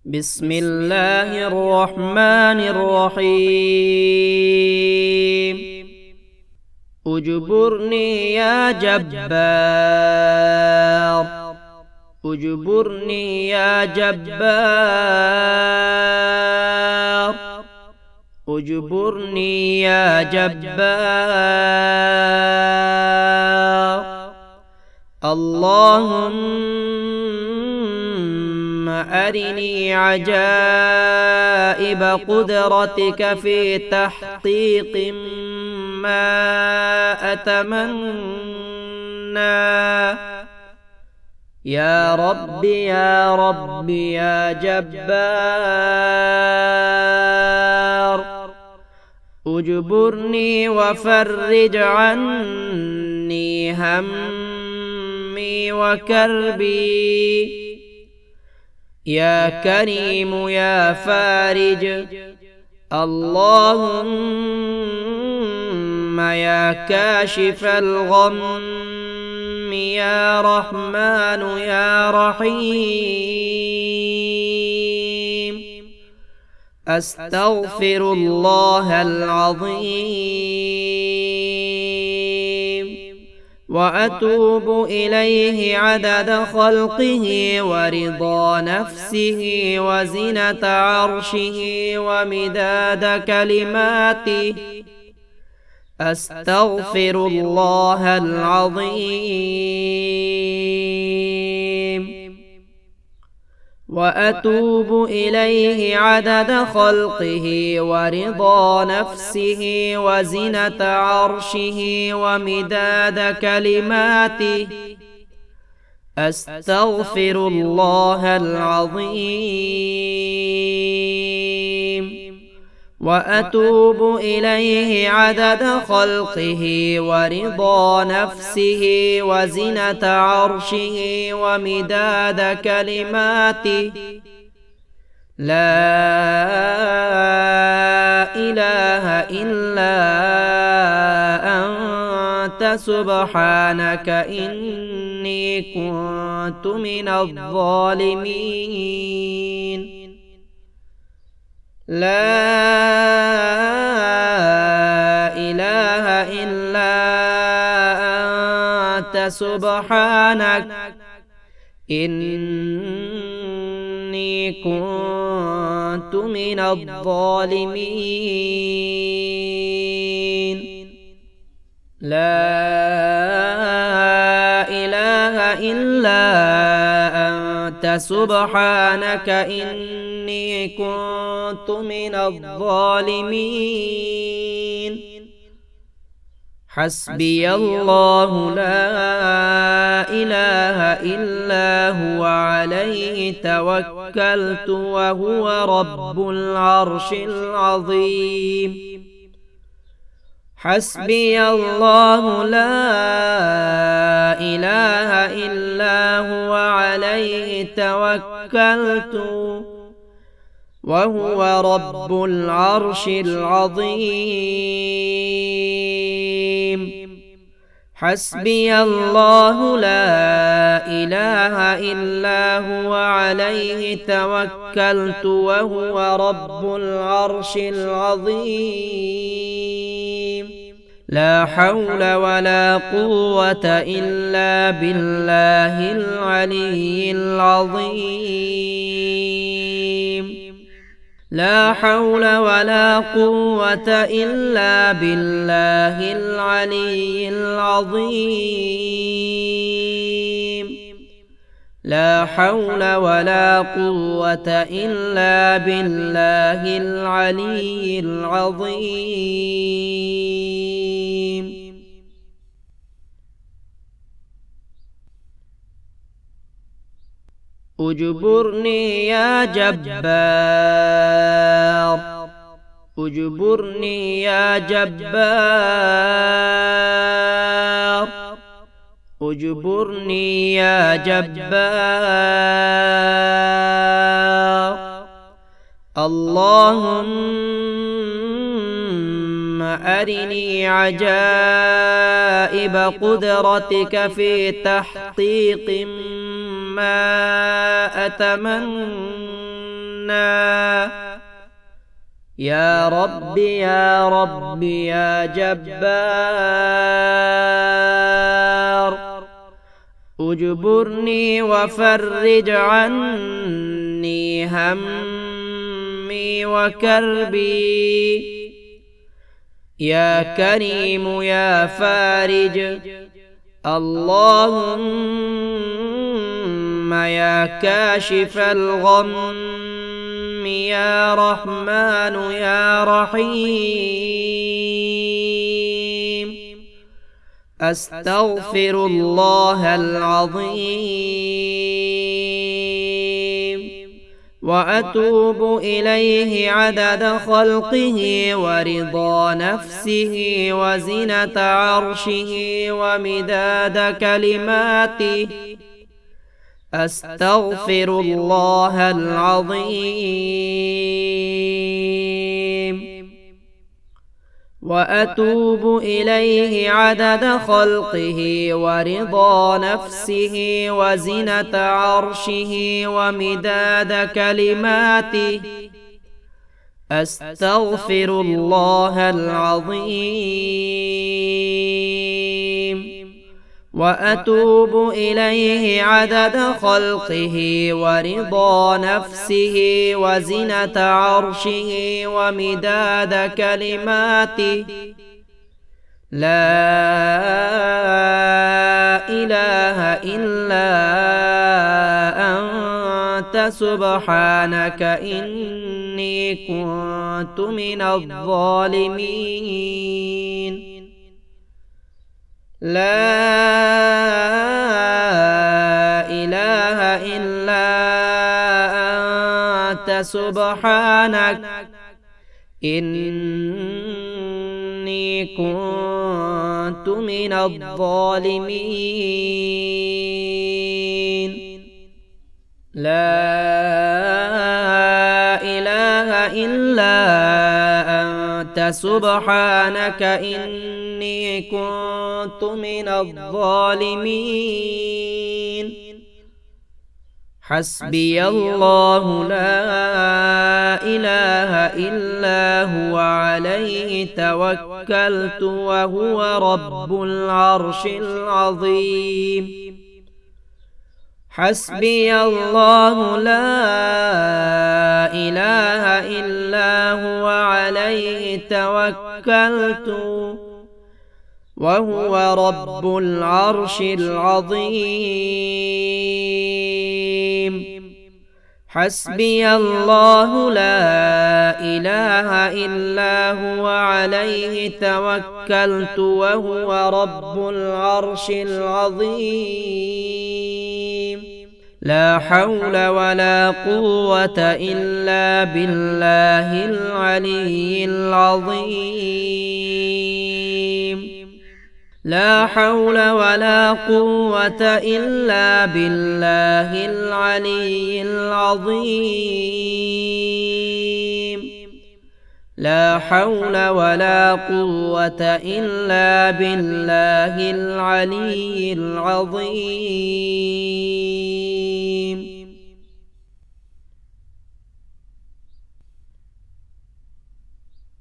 بسم الله الرحمن الرحيم. اجبرني يا جبار، اجبرني يا جبار، اجبرني يا جبار. اللهم أرني عجائب قدرتك في تحقيق ما أتمنى. يا رب يا رب يا جبار، اجبرني وفرج عني همي وكربي. يا كريم يا فارج، اللهم يا كاشف الغم يا رحمن يا رحيم. أستغفر الله العظيم وأتوب إليه عدد خلقه ورضا نفسه وزنة عرشه ومداد كلماته. أستغفر الله العظيم وأتوب إليه عدد خلقه ورضا نفسه وزنة عرشه ومداد كلماته. أستغفر الله العظيم وأتوب إليه عدد خلقه ورضا نفسه وزنة عرشه ومداد كلماته. لا إله إلا أنت سبحانك إني كنت من الظالمين. لا إله إلا أنت سبحانك إني كنت من الظالمين. لا إله إلا أنت سبحانك إني كنت من الظالمين. حسبي الله لا إله إلا هو عليه توكلت وهو رب العرش العظيم. حسبي الله لا إله إلا هو عليه توكلت وهو رب العرش العظيم. حسبي الله لا إله إلا هو عليه توكلت وهو رب العرش العظيم. لا حول ولا قوة إلا بالله العلي العظيم. لا حول ولا قوة إلا بالله العلي العظيم. لا حول ولا قوة إلا بالله العلي العظيم. اجبرني يا جبار، اجبرني يا جبار، اجبرني يا جبار. اللهم أرني عجائب قدرتك في تحقيق ما أتمنى. يا رب يا رب يا جبار اجبرني وفرج عني همي وكربي يا كريم يا فارج اللهم يا كاشف الغم يا رحمن يا رحيم أستغفر الله العظيم وأتوب إليه عدد خلقه ورضا نفسه وزنة عرشه ومداد كلماته أستغفر الله العظيم وأتوب إليه عدد خلقه ورضا نفسه وزنة عرشه ومداد كلماته أستغفر الله العظيم وأتوب إليه عدد خلقه ورضا نفسه وزنة عرشه ومداد كلماته لا إله إلا أنت سبحانك إني كنت من الظالمين لا إله إلا أنت سبحانك إني كنت من الظالمين لا إله إلا أنت سبحانك إني كنت من الظالمين حسبي الله لا إله إلا هو عليه توكلت وهو رب العرش العظيم حسبي الله لا إله إلا هو عليه توكلت وهو رب العرش العظيم حسبي الله لا إله إلا هو عليه توكلت وهو رب العرش العظيم لا حول ولا قوة إلا بالله العلي العظيم لا حول ولا قوة إلا بالله العلي العظيم لا حول ولا قوة إلا بالله العلي العظيم